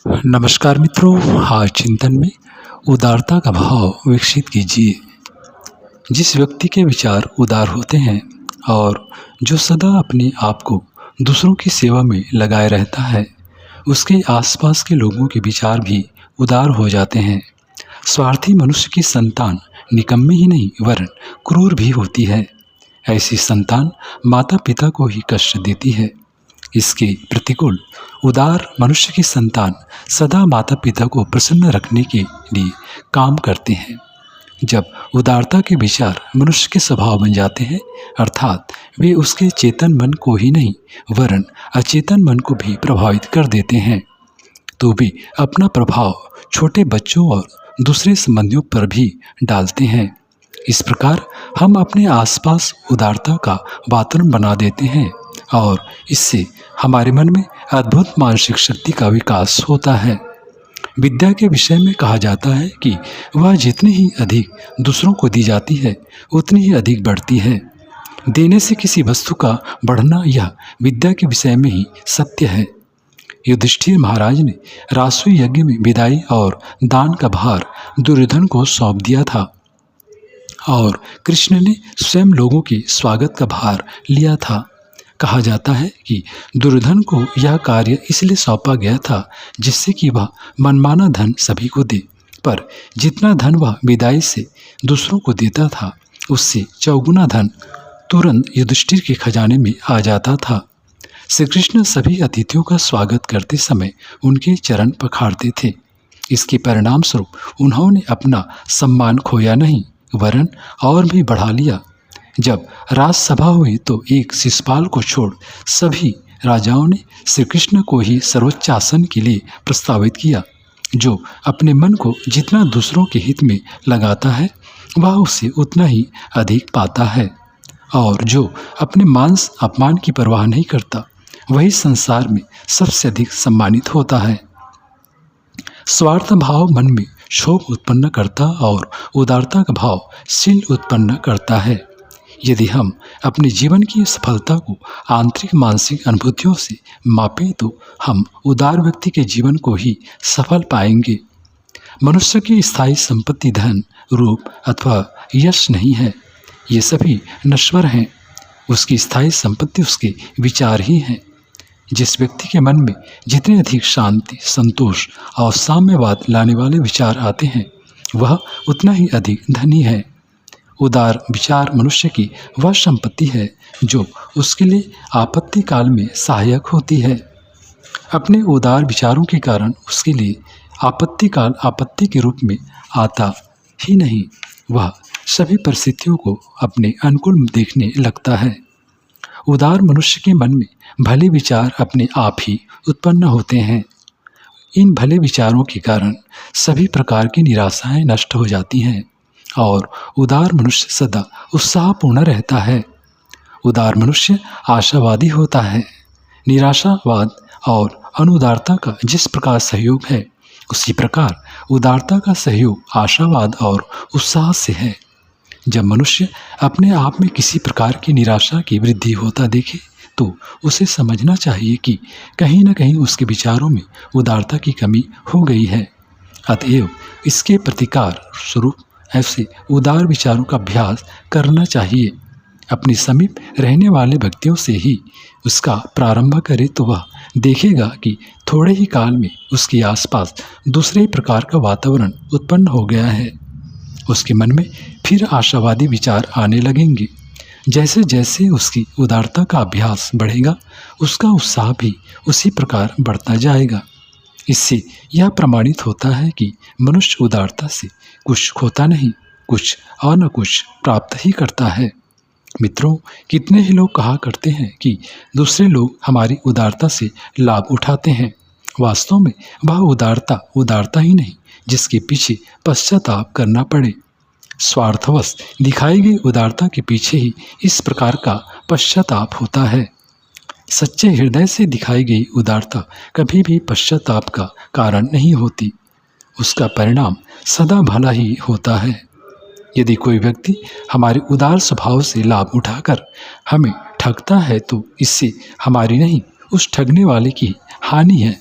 नमस्कार मित्रों, आज चिंतन में उदारता का भाव विकसित कीजिए। जिस व्यक्ति के विचार उदार होते हैं और जो सदा अपने आप को दूसरों की सेवा में लगाए रहता है, उसके आसपास के लोगों के विचार भी उदार हो जाते हैं। स्वार्थी मनुष्य की संतान निकम्मी ही नहीं वरन क्रूर भी होती है। ऐसी संतान माता पिता को ही कष्ट देती है। इसके प्रतिकूल उदार मनुष्य की संतान सदा माता पिता को प्रसन्न रखने के लिए काम करते हैं। जब उदारता के विचार मनुष्य के स्वभाव बन जाते हैं, अर्थात वे उसके चेतन मन को ही नहीं वरन अचेतन मन को भी प्रभावित कर देते हैं, तो वे अपना प्रभाव छोटे बच्चों और दूसरे संबंधियों पर भी डालते हैं। इस प्रकार हम अपने आसपास उदारता का वातावरण बना देते हैं और इससे हमारे मन में अद्भुत मानसिक शक्ति का विकास होता है। विद्या के विषय में कहा जाता है कि वह जितनी ही अधिक दूसरों को दी जाती है उतनी ही अधिक बढ़ती है। देने से किसी वस्तु का बढ़ना यह विद्या के विषय में ही सत्य है। युधिष्ठिर महाराज ने रासु यज्ञ में विदाई और दान का भार दुर्योधन को सौंप दिया था और कृष्ण ने स्वयं लोगों के स्वागत का भार लिया था। कहा जाता है कि दुर्योधन को यह कार्य इसलिए सौंपा गया था जिससे कि वह मनमाना धन सभी को दे, पर जितना धन वह विदाई से दूसरों को देता था उससे चौगुना धन तुरंत युधिष्ठिर के खजाने में आ जाता था। श्री कृष्ण सभी अतिथियों का स्वागत करते समय उनके चरण पखारते थे। इसके परिणाम स्वरूप उन्होंने अपना सम्मान खोया नहीं वरन और भी बढ़ा लिया। जब राजसभा हुई तो एक शिषपाल को छोड़ सभी राजाओं ने श्री कृष्ण को ही सर्वोच्च आसन के लिए प्रस्तावित किया। जो अपने मन को जितना दूसरों के हित में लगाता है वह उससे उतना ही अधिक पाता है, और जो अपने मान अपमान की परवाह नहीं करता वही संसार में सबसे अधिक सम्मानित होता है। स्वार्थ भाव मन में क्षोभ उत्पन्न करता और उदारता का भाव शील उत्पन्न करता है। यदि हम अपने जीवन की सफलता को आंतरिक मानसिक अनुभूतियों से मापें तो हम उदार व्यक्ति के जीवन को ही सफल पाएंगे। मनुष्य की स्थायी संपत्ति धन, रूप अथवा यश नहीं है, ये सभी नश्वर हैं। उसकी स्थायी संपत्ति उसके विचार ही हैं। जिस व्यक्ति के मन में जितने अधिक शांति, संतोष और साम्यवाद लाने वाले विचार आते हैं वह उतना ही अधिक धनी है। उदार विचार मनुष्य की वह संपत्ति है जो उसके लिए आपत्ति काल में सहायक होती है। अपने उदार विचारों के कारण उसके लिए आपत्ति काल आपत्ति के रूप में आता ही नहीं, वह सभी परिस्थितियों को अपने अनुकूल देखने लगता है। उदार मनुष्य के मन में भले विचार अपने आप ही उत्पन्न होते हैं। इन भले विचारों के कारण सभी प्रकार की निराशाएं नष्ट हो जाती हैं और उदार मनुष्य सदा उत्साहपूर्ण रहता है। उदार मनुष्य आशावादी होता है। निराशावाद और अनुदारता का जिस प्रकार सहयोग है उसी प्रकार उदारता का सहयोग आशावाद और उत्साह से है। जब मनुष्य अपने आप में किसी प्रकार की निराशा की वृद्धि होता देखे तो उसे समझना चाहिए कि कहीं न कहीं उसके विचारों में उदारता की कमी हो गई है। अतएव इसके प्रतिकार स्वरूप ऐसे उदार विचारों का अभ्यास करना चाहिए। अपने समीप रहने वाले व्यक्तियों से ही उसका प्रारंभ करे तो वह देखेगा कि थोड़े ही काल में उसके आसपास दूसरे प्रकार का वातावरण उत्पन्न हो गया है। उसके मन में फिर आशावादी विचार आने लगेंगे। जैसे जैसे उसकी उदारता का अभ्यास बढ़ेगा उसका उत्साह भी उसी प्रकार बढ़ता जाएगा। इससे यह प्रमाणित होता है कि मनुष्य उदारता से कुछ खोता नहीं, कुछ और न कुछ प्राप्त ही करता है। मित्रों, कितने ही लोग कहा करते हैं कि दूसरे लोग हमारी उदारता से लाभ उठाते हैं। वास्तव में वह उदारता ही नहीं जिसके पीछे पश्चाताप करना पड़े। स्वार्थवश दिखाई गई उदारता के पीछे ही इस प्रकार का पश्चाताप होता है। सच्चे हृदय से दिखाई गई उदारता कभी भी पश्चाताप का कारण नहीं होती। उसका परिणाम सदा भला ही होता है। यदि कोई व्यक्ति हमारे उदार स्वभाव से लाभ उठाकर हमें ठगता है तो इससे हमारी नहीं उस ठगने वाले की हानि है।